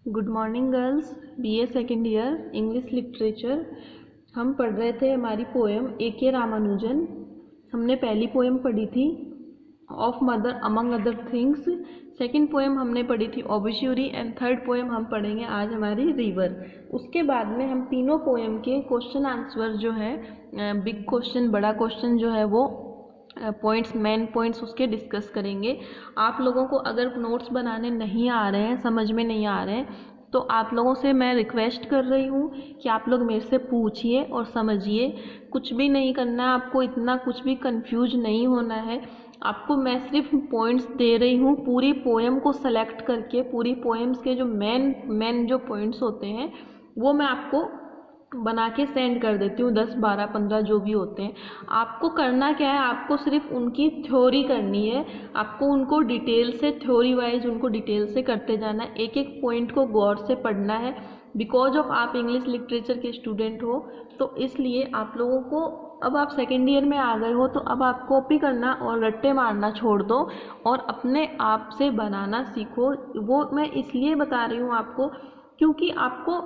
Good morning girls. BA second year English literature हम पढ़ रहे थे हमारी पोएम ए.के. रामानुजन। हमने पहली पोएम पढ़ी थी of mother among other things. Second poem हमने पढ़ी थी ओबिश्यूरी एंड थर्ड पोएम हम पढ़ेंगे आज हमारी रिवर। उसके बाद में हम तीनों पोएम के क्वेश्चन आंसर जो है बिग क्वेश्चन बड़ा क्वेश्चन जो है वो पॉइंट्स मेन पॉइंट्स उसके डिस्कस करेंगे। आप लोगों को अगर नोट्स बनाने नहीं आ रहे हैं, समझ में नहीं आ रहे हैं, तो आप लोगों से मैं रिक्वेस्ट कर रही हूँ कि आप लोग मेरे से पूछिए और समझिए। कुछ भी नहीं करना है आपको, इतना कुछ भी कंफ्यूज नहीं होना है आपको। मैं सिर्फ पॉइंट्स दे रही हूँ, पूरी पोएम को सेलेक्ट करके पूरी पोएम्स के जो मेन जो पॉइंट्स होते हैं वो मैं आपको बना के सेंड कर देती हूँ, 10 12 15 जो भी होते हैं। आपको करना क्या है, आपको सिर्फ उनकी थ्योरी करनी है। आपको उनको डिटेल से थ्योरी वाइज उनको डिटेल से करते जाना है, एक एक पॉइंट को गौर से पढ़ना है। बिकॉज ऑफ आप इंग्लिश लिटरेचर के स्टूडेंट हो तो इसलिए आप लोगों को, अब आप सेकेंड ईयर में आ गए हो तो अब आप कॉपी करना और रट्टे मारना छोड़ दो और अपने आप से बनाना सीखो। वो मैं इसलिए बता रही हूँ आपको क्योंकि आपको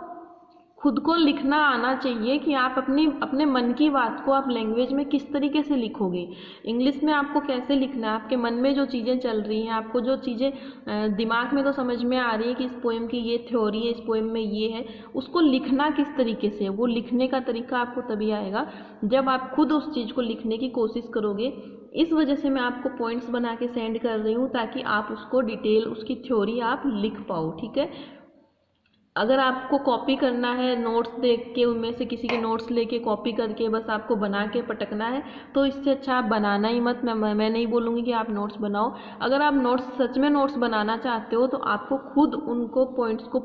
खुद को लिखना आना चाहिए कि आप अपने मन की बात को आप लैंग्वेज में किस तरीके से लिखोगे। इंग्लिश में आपको कैसे लिखना है, आपके मन में जो चीज़ें चल रही हैं, आपको जो चीज़ें दिमाग में तो समझ में आ रही है कि इस पोएम की ये थ्योरी है, इस पोएम में ये है, उसको लिखना किस तरीके से, वो लिखने का तरीका आपको तभी आएगा जब आप खुद उस चीज़ को लिखने की कोशिश करोगे। इस वजह से मैं आपको पॉइंट्स बना के सेंड कर रही हूँ ताकि आप उसको डिटेल उसकी थ्योरी आप लिख पाओ, ठीक है। अगर आपको कॉपी करना है, नोट्स देख के उनमें से किसी के नोट्स लेके कॉपी करके बस आपको बना के पटकना है तो इससे अच्छा आप बनाना ही मत। मैं नहीं बोलूँगी कि आप नोट्स बनाओ। अगर आप नोट्स सच में नोट्स बनाना चाहते हो तो आपको खुद उनको पॉइंट्स को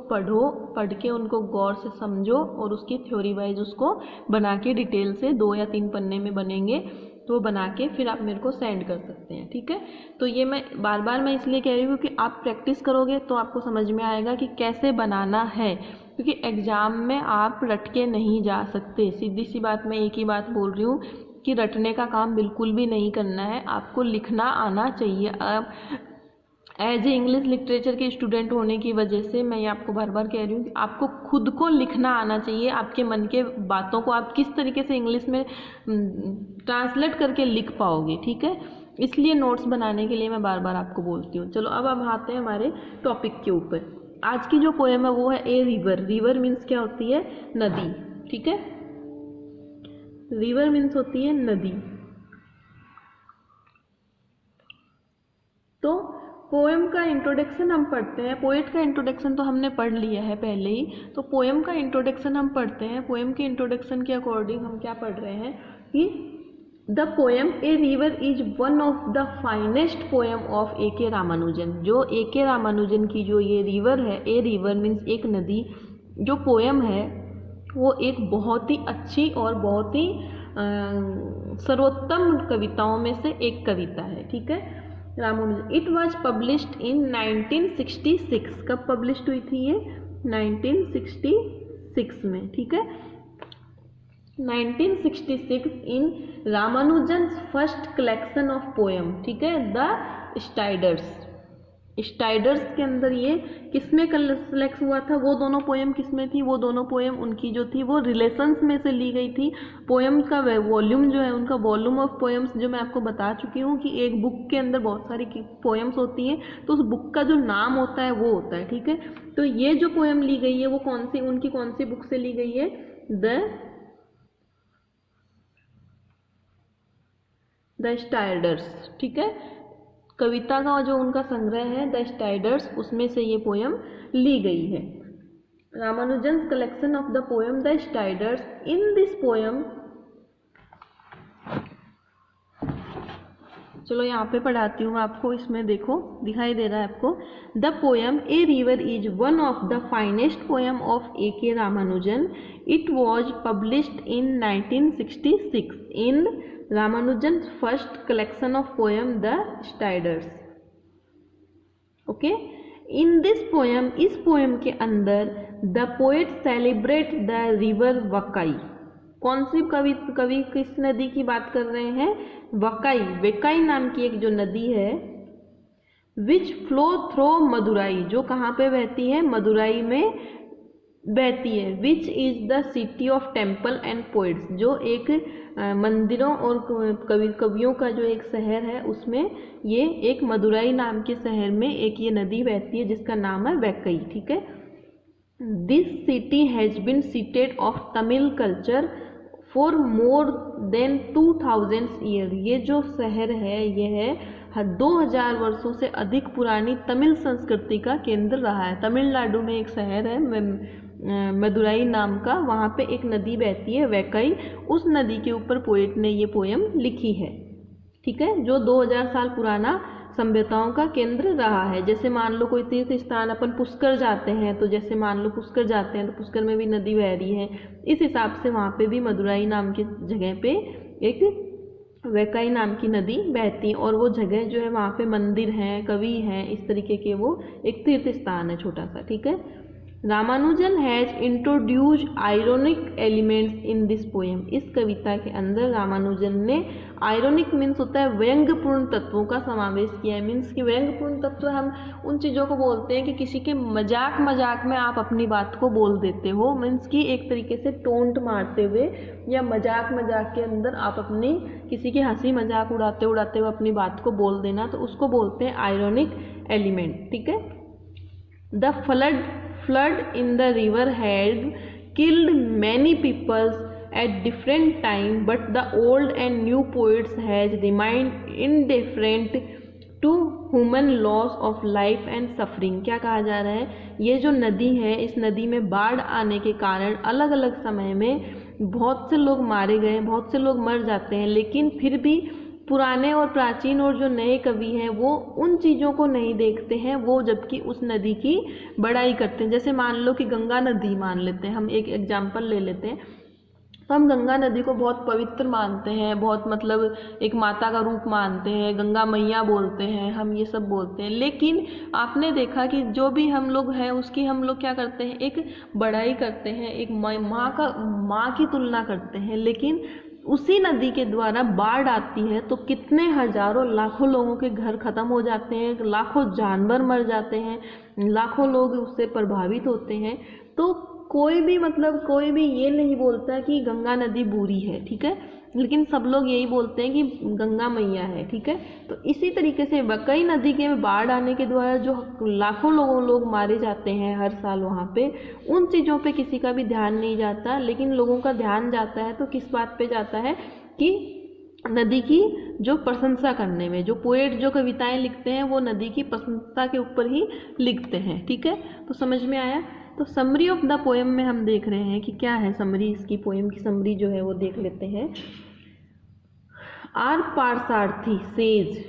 पढ़ के उनको गौर से समझो और उसकी थ्योरी वाइज उसको बना के डिटेल से 2 या 3 पन्ने में बनेंगे तो बना के फिर आप मेरे को सेंड कर सकते हैं, ठीक है। तो ये मैं बार बार मैं इसलिए कह रही हूँ कि आप प्रैक्टिस करोगे तो आपको समझ में आएगा कि कैसे बनाना है, क्योंकि एग्ज़ाम में आप रट के नहीं जा सकते। सीधी सी बात, मैं एक ही बात बोल रही हूँ कि रटने का काम बिल्कुल भी नहीं करना है, आपको लिखना आना चाहिए। अब एज ए इंग्लिश लिटरेचर के स्टूडेंट होने की वजह से मैं ये आपको बार बार कह रही हूँ कि आपको खुद को लिखना आना चाहिए। आपके मन के बातों को आप किस तरीके से इंग्लिश में ट्रांसलेट करके लिख पाओगे, ठीक है। इसलिए नोट्स बनाने के लिए मैं बार बार आपको बोलती हूँ। चलो अब हम आते हैं हमारे टॉपिक के ऊपर। आज की जो पोएम है वो है ए रिवर। रिवर मीन्स क्या होती है? नदी, ठीक है। रिवर मीन्स होती है नदी। तो पोएम का इंट्रोडक्शन हम पढ़ते हैं। पोएट का इंट्रोडक्शन तो हमने पढ़ लिया है पहले ही, तो पोएम का इंट्रोडक्शन हम पढ़ते हैं। पोएम के इंट्रोडक्शन के अकॉर्डिंग हम क्या पढ़ रहे हैं कि the poem a river is one of the finest poem of A K. Ramanujan. जो ए.के. रामानुजन की जो ये रिवर है, ए रिवर मीन्स एक नदी, जो पोएम है वो एक बहुत ही अच्छी और बहुत ही सर्वोत्तम कविताओं में से एक कविता है, ठीक है। Ramanujan. It was published in 1966। कब पब्लिश्ड हुई थी ये? 1966 में, ठीक है। 1966 in Ramanujan first collection of poem, ठीक है, द स्टाइडर्स। स्टाइडर्स के अंदर ये किसमें सेलेक्ट हुआ था? वो दोनों पोएम किसमें थी? वो दोनों पोएम उनकी जो थी वो रिलेशंस में से ली गई थी। पोएम का वॉल्यूम जो है, उनका वॉल्यूम ऑफ पोएम्स जो मैं आपको बता चुकी हूँ कि एक बुक के अंदर बहुत सारी पोएम्स होती हैं, तो उस बुक का जो नाम होता है वो होता है, ठीक है। तो ये जो पोएम ली गई है वो कौन सी बुक से ली गई है? द स्टाइडर्स, ठीक है। कविता का जो उनका संग्रह है द स्टाइडर्स, उसमें से ये पोएम ली गई है। Ramanujan collection of the poem the Striders. In this poem, चलो यहाँ पे पढ़ाती हूँ आपको, इसमें देखो दिखाई दे रहा है आपको। The poem a river is one of the finest poem of A K. Ramanujan. It was published in 1966 in Ramanujan first collection of poem the Striders, okay. In this poem, इस पोएम के अंदर the poet celebrate the river Vaigai. कौन सी कवि किस नदी की बात कर रहे हैं? वकाई। वेकाई नाम की एक जो नदी है विच फ्लो थ्रो मदुराई, जो कहाँ पे बहती है, मदुराई में बहती है। Which is the city of temple and poets, जो एक मंदिरों और कवियों का जो एक शहर है, उसमें ये एक मदुराई नाम के शहर में एक ये नदी बहती है जिसका नाम है वैकई। ठीक है। This city has been seated of Tamil culture for more than 2000 year, ये जो शहर है ये है 2000 वर्षों से अधिक पुरानी तमिल संस्कृति का केंद्र रहा है। तमिलनाडु में एक शहर है मदुराई नाम का, वहाँ पे एक नदी बहती है वैकई, उस नदी के ऊपर पोएट ने ये पोयम लिखी है। ठीक है, जो 2000 साल पुराना सभ्यताओं का केंद्र रहा है। जैसे मान लो कोई तीर्थ स्थान अपन पुष्कर जाते हैं, तो जैसे मान लो पुष्कर जाते हैं तो पुष्कर में भी नदी बह रही है, इस हिसाब से वहाँ पे भी मदुराई नाम की जगह पे एक वैकई नाम की नदी बहती है, और वो जगह जो है वहाँ पे मंदिर हैं, कवि हैं, इस तरीके के वो एक तीर्थ स्थान है छोटा सा। ठीक है। Ramanujan has introduced ironic elements in this poem, इस कविता के अंदर रामानुजन ने आयरोनिक मीन्स होता है व्यंग्यपूर्ण तत्वों का समावेश किया है। मीन्स कि व्यंग्यपूर्ण तत्व हम उन चीज़ों को बोलते हैं कि किसी के मजाक मजाक में आप अपनी बात को बोल देते हो, मीन्स कि एक तरीके से टोंट मारते हुए या मजाक मजाक के अंदर आप अपनी किसी की हंसी मजाक उड़ाते उड़ाते हुए अपनी बात को बोल देना, तो उसको बोलते हैं आयरोनिक एलिमेंट। ठीक है। The flood in the river had killed many people at different time, but the old and new poets has remained indifferent to human loss of life and suffering। क्या कहा जा रहा है, ये जो नदी है, इस नदी में बाढ़ आने के कारण अलग अलग समय में बहुत से लोग मारे गए, बहुत से लोग मर जाते हैं, लेकिन फिर भी पुराने और प्राचीन और जो नए कवि हैं वो उन चीज़ों को नहीं देखते हैं, वो जबकि उस नदी की बड़ाई करते हैं। जैसे मान लो कि गंगा नदी मान लेते हैं, हम एक एग्जाम्पल ले लेते हैं, तो हम गंगा नदी को बहुत पवित्र मानते हैं, बहुत मतलब एक माता का रूप मानते हैं, गंगा मैया बोलते हैं, हम ये सब बोलते हैं, लेकिन आपने देखा कि जो भी हम लोग हैं उसकी हम लोग क्या करते हैं, एक बड़ाई करते हैं, एक माँ की तुलना करते हैं। लेकिन उसी नदी के द्वारा बाढ़ आती है तो कितने हजारों लाखों लोगों के घर खत्म हो जाते हैं, लाखों जानवर मर जाते हैं, लाखों लोग उससे प्रभावित होते हैं। तो कोई भी ये नहीं बोलता कि गंगा नदी बुरी है। ठीक है, लेकिन सब लोग यही बोलते हैं कि गंगा मैया है। ठीक है, तो इसी तरीके से वैकई नदी के बाढ़ आने के द्वारा जो लाखों लोग मारे जाते हैं हर साल वहाँ पे, उन चीज़ों पे किसी का भी ध्यान नहीं जाता, लेकिन लोगों का ध्यान जाता है तो किस बात पे जाता है कि नदी की जो प्रशंसा करने में, जो पोएट जो कविताएं लिखते हैं वो नदी की प्रशंसा के ऊपर ही लिखते हैं। ठीक है, तो समझ में आया। तो समरी ऑफ द पोएम में हम देख रहे हैं कि क्या है समरी, इसकी पोएम की समरी जो है वो देख लेते हैं। Are Parthasarathi says,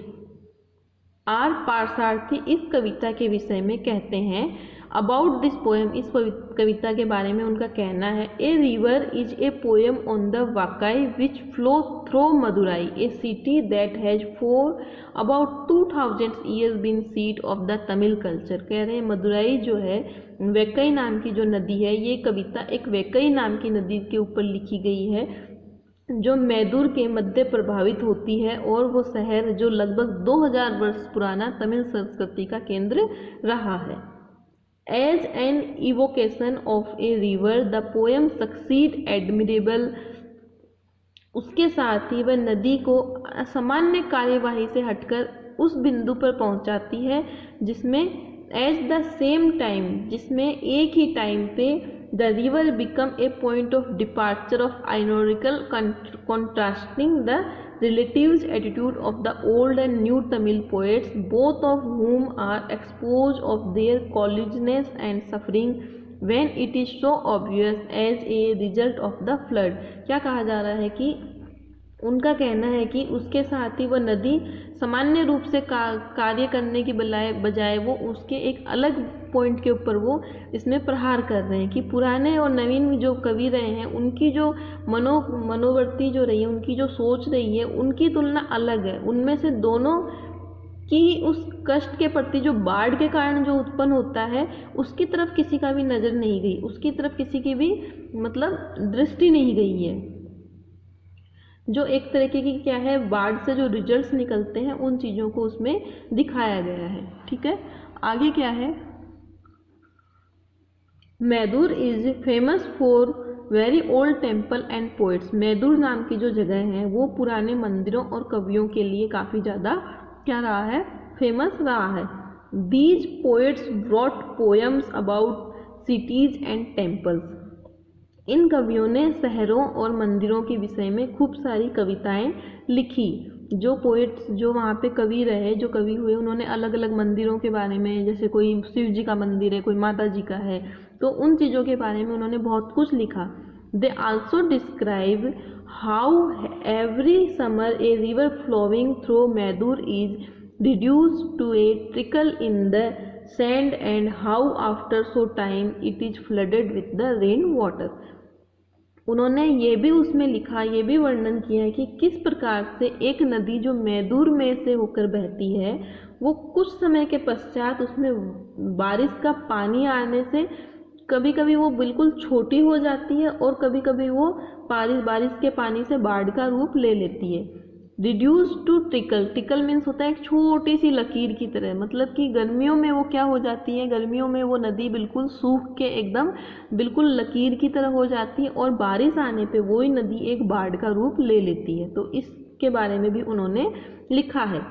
are Parthasarathi इस कविता के विषय में कहते हैं, अबाउट दिस पोएम, इस कविता के बारे में उनका कहना है, a river is a poem on the Vaigai which flow through Madurai, a city that has for about 2000 years been seat of the Tamil culture. कह रहे हैं मदुराई जो है वैकई नाम की जो नदी है, ये कविता एक वैकई नाम की नदी के ऊपर लिखी गई है जो मैदूर के मध्य प्रभावित होती है, और वो शहर जो लगभग 2000 वर्ष पुराना तमिल संस्कृति का केंद्र रहा है। As an evocation of a river the poem succeed admirable, उसके साथ ही वह नदी को सामान्य कार्यवाही से हटकर उस बिंदु पर पहुंचाती है जिसमें एट द सेम टाइम, जिसमें एक ही टाइम पे the river become a point of departure of ironical contrasting the relative attitude of the old and new Tamil poets, both of whom are exposed of their colleagueness and suffering when it is so obvious as a result of the flood। क्या कहा जा रहा है कि उनका कहना है कि उसके साथ ही वह नदी सामान्य रूप से कार्य करने की बजाय वो उसके एक अलग पॉइंट के ऊपर वो इसमें प्रहार कर रहे हैं कि पुराने और नवीन जो कवि रहे हैं उनकी जो मनोवृत्ति जो रही है, उनकी जो सोच रही है, उनकी तुलना अलग है। उनमें से दोनों की उस कष्ट के प्रति जो बाढ़ के कारण जो उत्पन्न होता है उसकी तरफ किसी का भी नज़र नहीं गई, उसकी तरफ किसी की भी दृष्टि नहीं गई है। जो एक तरीके की क्या है, बाढ़ से जो रिजल्ट्स निकलते हैं उन चीज़ों को उसमें दिखाया गया है। ठीक है, आगे क्या है, Madurai is famous for very old temple and poets. Madurai नाम की जो जगह है वो पुराने मंदिरों और कवियों के लिए काफ़ी ज़्यादा क्या रहा है, फेमस रहा है। These poets brought poems about cities and temples. इन कवियों ने शहरों और मंदिरों के विषय में खूब सारी कविताएं लिखी। जो पोइट्स, जो वहाँ पे कवि रहे, जो कवि हुए, उन्होंने अलग अलग मंदिरों के बारे में, जैसे कोई शिव जी का मंदिर है, कोई माता जी का है, तो उन चीज़ों के बारे में उन्होंने बहुत कुछ लिखा। They also describe how every summer a river flowing through Madurai is reduced to a trickle in the sand and how after so time it is flooded with the rain water। उन्होंने ये भी उसमें लिखा, ये भी वर्णन किया है कि किस प्रकार से एक नदी जो मैदूर में से होकर बहती है, वो कुछ समय के पश्चात उसमें बारिश का पानी आने से कभी कभी वो बिल्कुल छोटी हो जाती है और कभी कभी वो बारिश के पानी से बाढ़ का रूप ले लेती है। Reduce to trickle, trickle means होता है एक छोटी सी लकीर की तरह, मतलब कि गर्मियों में वो क्या हो जाती है, गर्मियों में वो नदी बिल्कुल सूख के एकदम बिल्कुल लकीर की तरह हो जाती है और बारिश आने पे वही नदी एक बाढ़ का रूप ले लेती है। तो इसके बारे में भी उन्होंने लिखा है।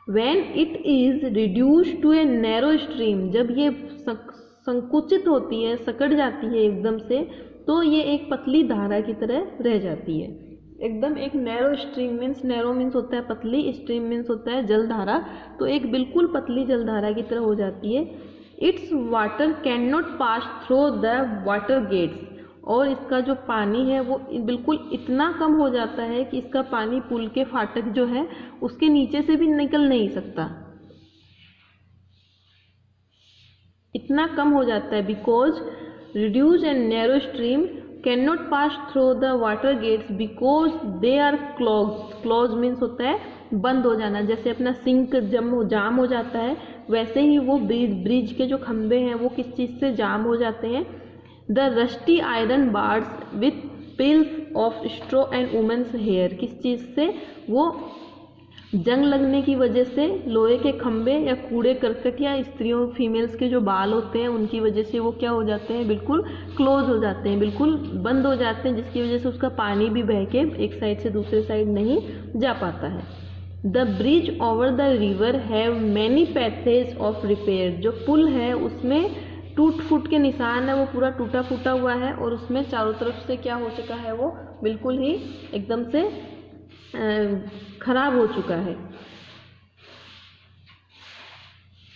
When it is reduced to a narrow stream, जब ये संकुचित होती है, सकड़ जाती है एकदम से, तो ये एक पतली धारा की तरह रह जाती है। एकदम एक narrow stream means, narrow means होता है पतली, स्ट्रीम मीन्स होता है जलधारा, तो एक बिल्कुल पतली जलधारा की तरह हो जाती है। It's water can not pass through the water gates, और इसका जो पानी है वो बिल्कुल इतना कम हो जाता है कि इसका पानी पुल के फाटक जो है उसके नीचे से भी निकल नहीं सकता, इतना कम हो जाता है। Because reduce and narrow stream can not pass through the water gates because they are closed. Close means होता है बंद हो जाना, जैसे अपना सिंक जाम हो जाता है, वैसे ही वो ब्रिज के जो खंभे हैं वो किस चीज़ से जाम हो जाते हैं। The rusty iron bars with pills of straw and women's hair, किस चीज़ से, वो जंग लगने की वजह से लोहे के खंभे या कूड़े करकट या स्त्रियों फीमेल्स के जो बाल होते हैं उनकी वजह से वो क्या हो जाते हैं, बिल्कुल क्लोज हो जाते हैं, बिल्कुल बंद हो जाते हैं, जिसकी वजह से उसका पानी भी बह के एक साइड से दूसरे साइड नहीं जा पाता है। The bridge over the river have many patches of repair, जो पुल है उसमें टूट फूट के निशान है, वो पूरा टूटा फूटा हुआ है और उसमें चारों तरफ से क्या हो चुका है, वो बिल्कुल ही एकदम से खराब हो चुका है।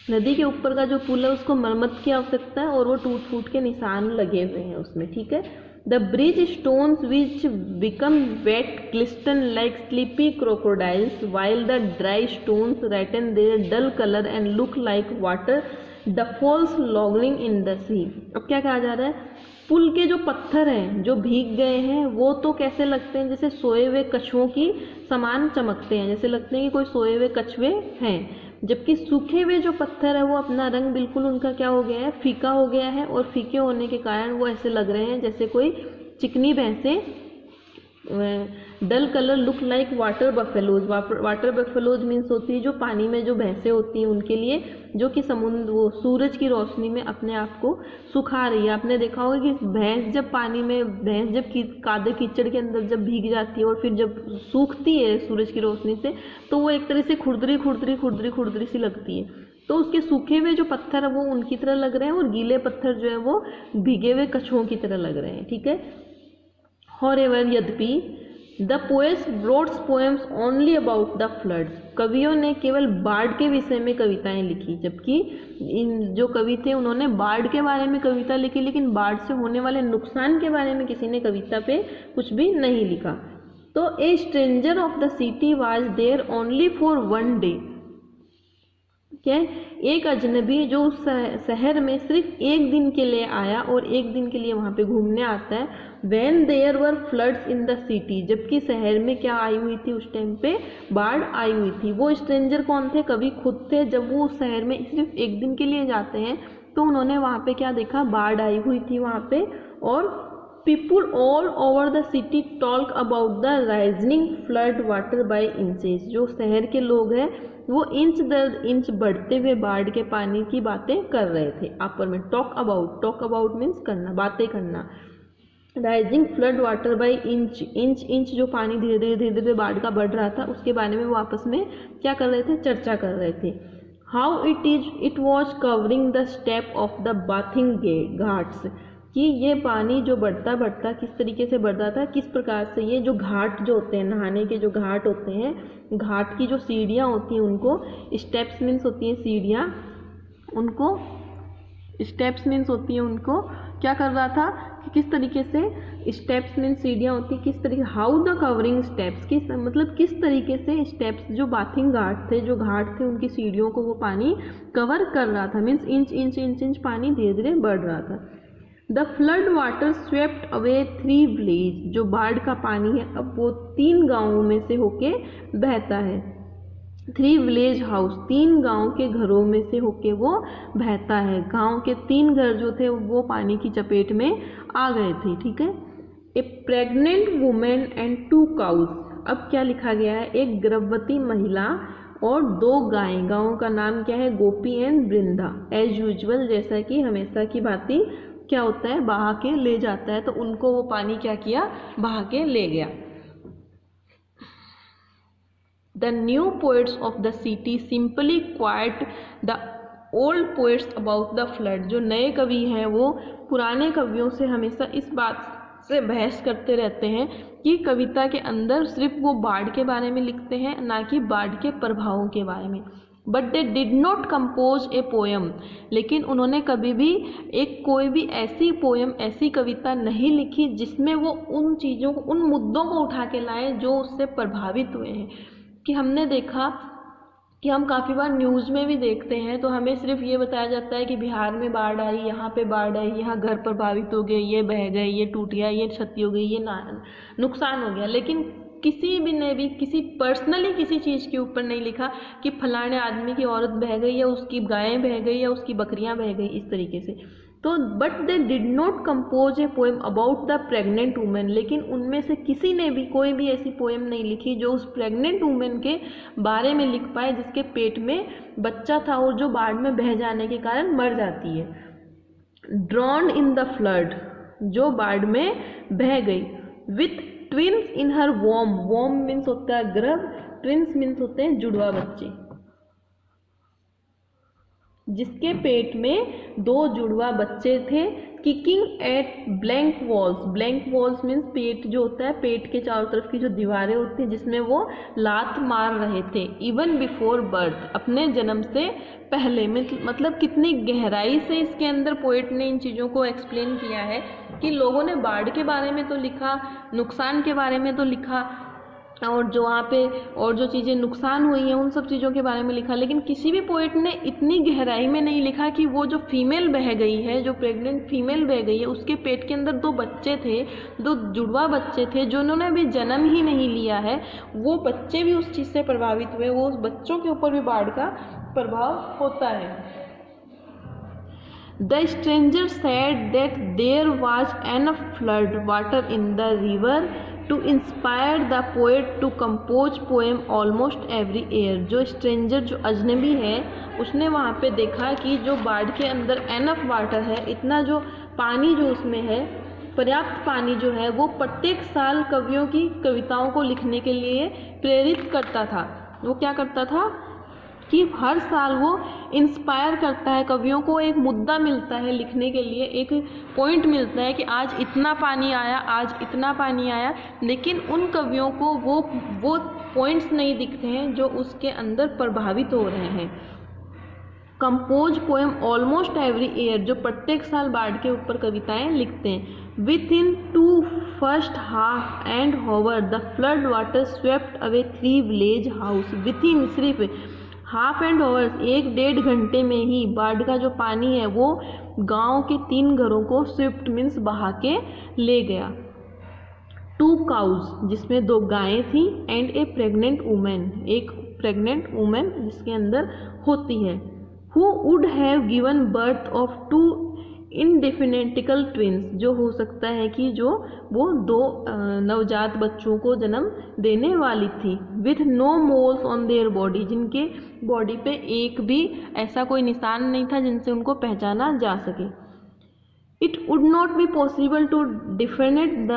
नदी के ऊपर का जो पुल है उसको मरम्मत की आवश्यकता है और वो टूट फूट के निशान लगे हुए हैं उसमें। ठीक है, the bridge stones which become wet glisten like sleepy crocodiles while the dry stones retain their dull colour and look like water buffaloes lounging in the sea. अब क्या कहा जा रहा है, पुल के जो पत्थर हैं जो भीग गए हैं वो तो कैसे लगते हैं, जैसे सोए हुए कछुओं की समान चमकते हैं, जैसे लगते हैं कि कोई सोए हुए कछुए हैं, जबकि सूखे हुए जो पत्थर है वो अपना रंग बिल्कुल उनका क्या हो गया है, फीका हो गया है, और फीके होने के कारण वो ऐसे लग रहे हैं जैसे कोई चिकनी भैंसें। Dull colour look like water buffaloes, water buffaloes means होती है जो पानी में जो भैंसें होती हैं उनके लिए, जो कि समुद्र वो सूरज की रोशनी में अपने आप को सुखा रही है। आपने देखा होगा कि भैंस जब पानी में, भैंस जब कादे कीचड़ के अंदर जब भीग जाती है और फिर जब सूखती है सूरज की रोशनी से, तो वो एक तरह से खुरदरी सी लगती है। तो उसके सूखे हुए जो पत्थर है वो उनकी तरह लग रहे हैं और गीले पत्थर जो है वो भीगे हुए कछुओं की तरह लग रहे हैं। ठीक है, However, यद्यपि the poets brought poems only about the floods, कवियों ने केवल बाढ़ के विषय में कविताएं लिखी, जबकि इन जो कवि थे उन्होंने बाढ़ के बारे में कविता लिखी, लेकिन बाढ़ से होने वाले नुकसान के बारे में किसी ने कविता पे कुछ भी नहीं लिखा। तो a stranger of the city was there only for one day, क्या, एक अजनबी जो उस शहर में सिर्फ एक दिन के लिए आया और एक दिन के लिए वहाँ पे घूमने आता है। When there were floods in the city, जबकि शहर में क्या आई हुई थी, उस टाइम पे बाढ़ आई हुई थी। वो स्ट्रेंजर कौन थे, कवि खुद थे। जब वो उस शहर में सिर्फ एक दिन के लिए जाते हैं तो उन्होंने वहाँ पे क्या देखा, बाढ़ आई हुई थी वहाँ पे, और people all over the city talk about the rising flood water by inches। जो शहर के लोग हैं वो इंच दर इंच बढ़ते हुए बाढ़ के पानी की बातें कर रहे थे। आपस में टॉक अबाउट मीन्स करना, बातें करना। Rising flood water by inch जो पानी धीरे धीरे बाढ़ का बढ़ रहा था उसके बारे में वो आपस में क्या कर रहे थे, चर्चा कर रहे थे। How it was covering the step of the bathing Ghats, कि ये पानी जो बढ़ता किस तरीके से बढ़ रहा था, किस प्रकार से ये जो घाट जो होते हैं, नहाने के जो घाट होते हैं, घाट की जो सीढ़ियाँ होती हैं उनको स्टेप्स मीन्स होती हैं सीढ़ियाँ, उनको स्टेप्स मीन्स होती हैं उनको क्या कर रहा था कि किस तरीके से स्टेप्स मीन्स सीढ़ियाँ होती हैं, किस तरीके हाउ द कवरिंग स्टेप्स, किस मतलब किस तरीके से स्टेप्स जो बाथिंग घाट थे, जो घाट थे उनकी सीढ़ियों को वो पानी कवर कर रहा था। मीन्स इंच पानी धीरे धीरे बढ़ रहा था। The flood water swept away 3 village, जो बाढ़ का पानी है अब वो 3 गाँवों में से होके बहता है। 3 विलेज हाउस, 3 गांव के घरों में से होके वो बहता है। गांव के 3 घर जो थे वो पानी की चपेट में आ गए थे। ठीक है। ए प्रेग्नेंट वुमेन एंड 2 काउज, अब क्या लिखा गया है, एक गर्भवती महिला और 2 गायें। गाँव का नाम क्या है, गोपी एंड वृंदा। एज यूजुअल, जैसा कि हमेशा की भांति क्या होता है, बहा के ले जाता है, तो उनको वो पानी क्या किया, बहा के ले गया। The new poets of the city simply quote the old poets about the flood। जो नए कवि हैं वो पुराने कवियों से हमेशा इस बात से बहस करते रहते हैं कि कविता के अंदर सिर्फ वो बाढ़ के बारे में लिखते हैं, ना कि बाढ़ के प्रभावों के बारे में। But they did not compose a poem, लेकिन उन्होंने कभी भी कोई भी ऐसी पोएम, ऐसी कविता नहीं लिखी जिसमें वो उन चीज़ों को, उन मुद्दों को उठा के लाएं जो उससे प्रभावित हुए हैं। कि हमने देखा कि हम काफ़ी बार न्यूज़ में भी देखते हैं तो हमें सिर्फ ये बताया जाता है कि बिहार में बाढ़ आई, यहाँ पे बाढ़ आई, यहाँ घर प्रभावित हो गए, ये बह गए, ये टूट गया, ये क्षति हो गई, ये नुकसान हो गया, लेकिन किसी भी ने भी किसी पर्सनली किसी चीज़ के ऊपर नहीं लिखा कि फलाने आदमी की औरत बह गई या उसकी गायें बह गई या उसकी बकरियां बह गई, इस तरीके से। तो but they did not compose a poem about the pregnant women, लेकिन उनमें से किसी ने भी कोई भी ऐसी पोएम नहीं लिखी जो उस प्रेग्नेंट वुमेन के बारे में लिख पाए जिसके पेट में बच्चा था और जो बाढ़ में बह जाने के कारण मर जाती है। ड्रॉन इन द फ्लड, जो बाढ़ में बह गई, with twins in her womb, womb means होता है गर्भ, ट्विंस मीन्स होते हैं जुड़वा बच्चे, जिसके पेट में 2 जुड़वा बच्चे थे। Kicking at blank walls, blank walls means पेट जो होता है, पेट के चारों तरफ की जो दीवारें होती हैं जिसमें वो लात मार रहे थे। इवन बिफोर बर्थ, अपने जन्म से पहले। मतलब कितनी गहराई से इसके अंदर पोएट ने इन चीज़ों को एक्सप्लेन किया है कि लोगों ने बाढ़ के बारे में तो लिखा, नुकसान के बारे में तो लिखा, और जो वहाँ पे और जो चीज़ें नुकसान हुई हैं उन सब चीज़ों के बारे में लिखा, लेकिन किसी भी पोएट ने इतनी गहराई में नहीं लिखा कि वो जो फीमेल बह गई है, जो प्रेग्नेंट फीमेल बह गई है, उसके पेट के अंदर 2 बच्चे थे, 2 जुड़वा बच्चे थे जिन्होंने अभी जन्म ही नहीं लिया है, वो बच्चे भी उस चीज़ से प्रभावित हुए, वो उस बच्चों के ऊपर भी बाढ़ का प्रभाव होता है। The stranger said that there was enough flood water in the river to inspire the poet to compose poem almost every year। जो स्ट्रेंजर, जो अजनबी है, उसने वहाँ पे देखा कि जो बाढ़ के अंदर एनफ वाटर है, इतना जो पानी जो उसमें है, पर्याप्त पानी जो है, वो प्रत्येक साल कवियों की कविताओं को लिखने के लिए प्रेरित करता था। वो क्या करता था कि हर साल वो इंस्पायर करता है, कवियों को एक मुद्दा मिलता है लिखने के लिए, एक पॉइंट मिलता है कि आज इतना पानी आया, आज इतना पानी आया, लेकिन उन कवियों को वो पॉइंट्स नहीं दिखते हैं जो उसके अंदर प्रभावित हो रहे हैं। Compose poem almost every year, जो प्रत्येक साल बाढ़ के ऊपर कविताएं लिखते हैं। Within 2 first half and however the flood water swept away 3 village house. Within सिर्फ हाफ एंड आवर्स, 1-1.5 घंटे में ही बाढ़ का जो पानी है वो गांव के 3 घरों को स्विफ्ट मीन्स बहा के ले गया। 2 काउज, जिसमें 2 गायें थी, एंड ए प्रेग्नेंट वुमेन, एक प्रेग्नेंट वुमेन जिसके अंदर होती है, who would have given birth of 2 identical twins, जो हो सकता है कि जो वो दो नवजात बच्चों को जन्म देने वाली थी, with no moles on their body, जिनके बॉडी पे एक भी ऐसा कोई निशान नहीं था जिनसे उनको पहचाना जा सके। It would not be possible to different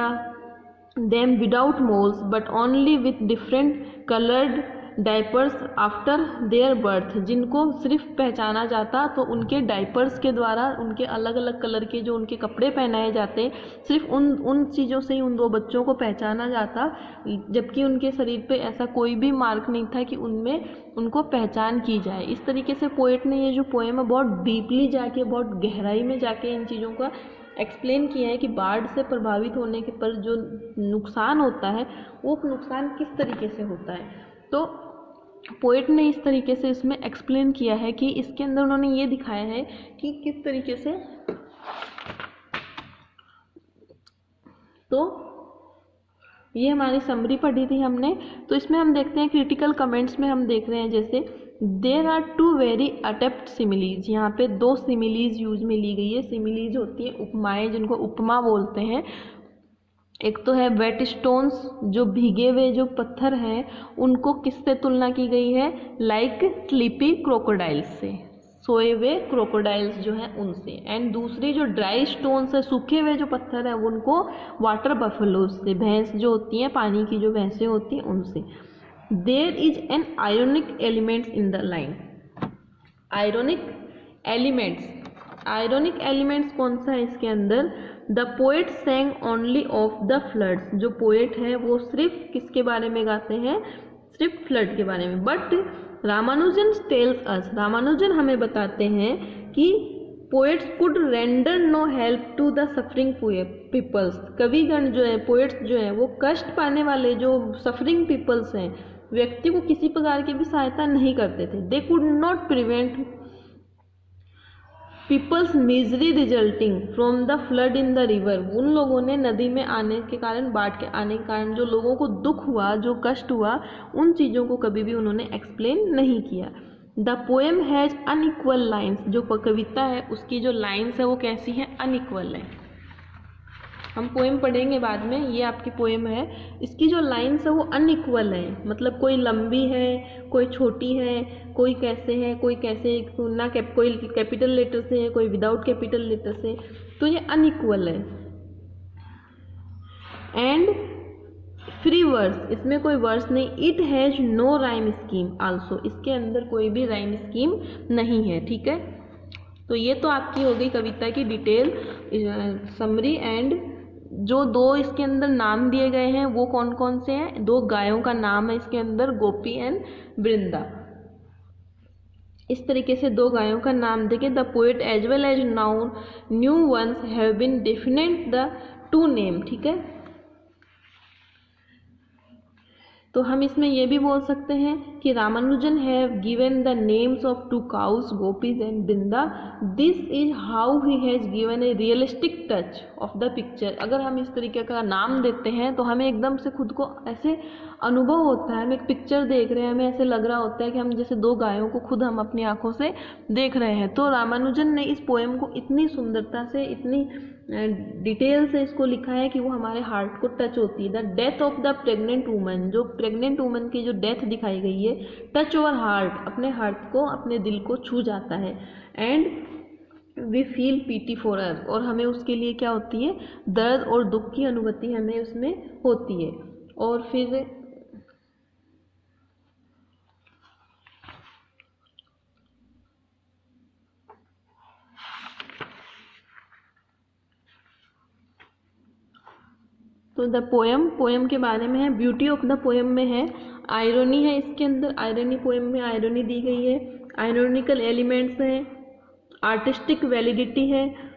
them without moles but only with different colored diapers after their birth, जिनको सिर्फ पहचाना जाता तो उनके डाइपर्स के द्वारा, उनके अलग अलग कलर के जो उनके कपड़े पहनाए जाते, सिर्फ उन चीज़ों से ही उन दो बच्चों को पहचाना जाता, जबकि उनके शरीर पे ऐसा कोई भी मार्क नहीं था कि उनमें उनको पहचान की जाए। इस तरीके से पोएट ने ये जो पोएम है बहुत डीपली जाके, बहुत गहराई में जाके इन चीज़ों का एक्सप्लेन किया है कि बाढ़ से प्रभावित होने के पर जो नुकसान होता है वो नुकसान किस तरीके से होता है। तो पोएट ने इस तरीके से इसमें एक्सप्लेन किया है कि इसके अंदर उन्होंने ये दिखाया है कि किस तरीके से, तो ये हमारी समरी पढ़ी थी हमने। तो इसमें हम देखते हैं क्रिटिकल कमेंट्स में हम देख रहे हैं जैसे there are two very adept similes, यहाँ पे दो सिमिलीज यूज में ली गई है। सिमिलीज होती है उपमाएं, जिनको उपमा बोलते हैं। एक तो है वेट स्टोन्स, जो भीगे हुए जो पत्थर हैं उनको किससे तुलना की गई है, लाइक स्लीपी क्रोकोडाइल्स से, सोए हुए क्रोकोडाइल्स जो हैं उनसे। एंड दूसरी जो ड्राई स्टोन्स है, सूखे हुए जो पत्थर है, उनको वाटर बफलोज से, भैंस जो होती हैं, पानी की जो भैंसें होती हैं उनसे। There is an ironic elements in the line. Ironic elements कौन सा है इसके अंदर, the poet sang only of the floods, जो पोएट है वो सिर्फ किसके बारे में गाते हैं, सिर्फ फ्लड के बारे में। But Ramanujan tells us, Ramanujan हमें बताते हैं कि poets could render no help to the suffering peoples, कविगण जो है, पोएट्स जो है वो कष्ट पाने वाले जो सफरिंग पीपल्स हैं, व्यक्ति को किसी प्रकार की भी सहायता नहीं करते थे। They could not prevent people's misery resulting from the flood in the river, उन लोगों ने नदी में आने के कारण, बाढ़ के आने के कारण जो लोगों को दुख हुआ, जो कष्ट हुआ, उन चीज़ों को कभी भी उन्होंने एक्सप्लेन नहीं किया। The poem has unequal lines, जो कविता है उसकी जो लाइन्स है वो कैसी हैं, अनइक्वल है। हम पोएम पढ़ेंगे बाद में, ये आपकी पोएम है, इसकी जो लाइन्स है वो अनइक्वल है, मतलब कोई लंबी है, कोई छोटी है, कोई कैसे है, कोई कैसे ना कोई कैपिटल लेटर से है, कोई विदाउट कैपिटल लेटर से, तो ये अनइक्वल है। एंड फ्री वर्स, इसमें कोई वर्स नहीं। It has no rhyme scheme also, इसके अंदर कोई भी राइम स्कीम नहीं है। ठीक है, तो ये तो आपकी हो गई कविता की डिटेल समरी। एंड जो दो इसके अंदर नाम दिए गए हैं वो कौन कौन से हैं, दो गायों का नाम है इसके अंदर, गोपी एंड वृंदा। इस तरीके से दो गायों का नाम देके the poet as well as known new ones have been definite the two name. ठीक है, तो हम इसमें ये भी बोल सकते हैं कि Ramanujan have given the names of two cows, Gopis and Vrinda. This is how he has given a realistic touch of the picture. अगर हम इस तरीके का नाम देते हैं तो हमें एकदम से खुद को ऐसे अनुभव होता है, हम एक पिक्चर देख रहे हैं, हमें ऐसे लग रहा होता है कि हम जैसे दो गायों को खुद हम अपनी आंखों से देख रहे हैं। तो रामानुजन ने इस पोएम को इतनी सुंदरता से, इतनी डिटेल से इसको लिखा है कि वो हमारे हार्ट को टच होती है। The death of the pregnant woman, जो प्रेग्नेंट वूमन की जो डेथ दिखाई गई है, टच ओवर हार्ट, अपने हार्ट को, अपने दिल को छू जाता है। And we feel pity for her, और हमें उसके लिए क्या होती है, दर्द और दुख की अनुभूति हमें उसमें होती है। और फिर तो द पोएम के बारे में है, ब्यूटी ऑफ द पोएम में है, आयरनी है इसके अंदर, आयरनी पोएम में आयरनी दी गई है, आयरनिकल एलिमेंट्स हैं, आर्टिस्टिक वैलिडिटी है,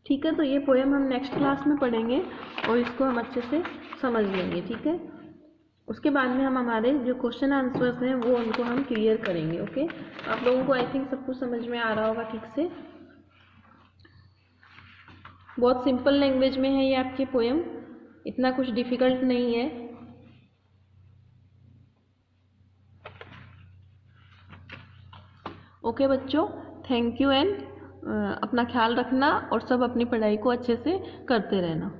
ठीक है। तो ये पोएम हम नेक्स्ट क्लास में पढ़ेंगे और इसको हम अच्छे से समझ लेंगे। ठीक है, उसके बाद में हम हमारे जो क्वेश्चन आंसर्स हैं वो उनको हम क्लियर करेंगे। ओके, आप लोगों को आई थिंक सब कुछ समझ में आ रहा होगा ठीक से। बहुत सिंपल लैंग्वेज में है ये आपकी पोएम, इतना कुछ डिफ़िकल्ट नहीं है। ओके बच्चों, थैंक यू एंड अपना ख्याल रखना और सब अपनी पढ़ाई को अच्छे से करते रहना।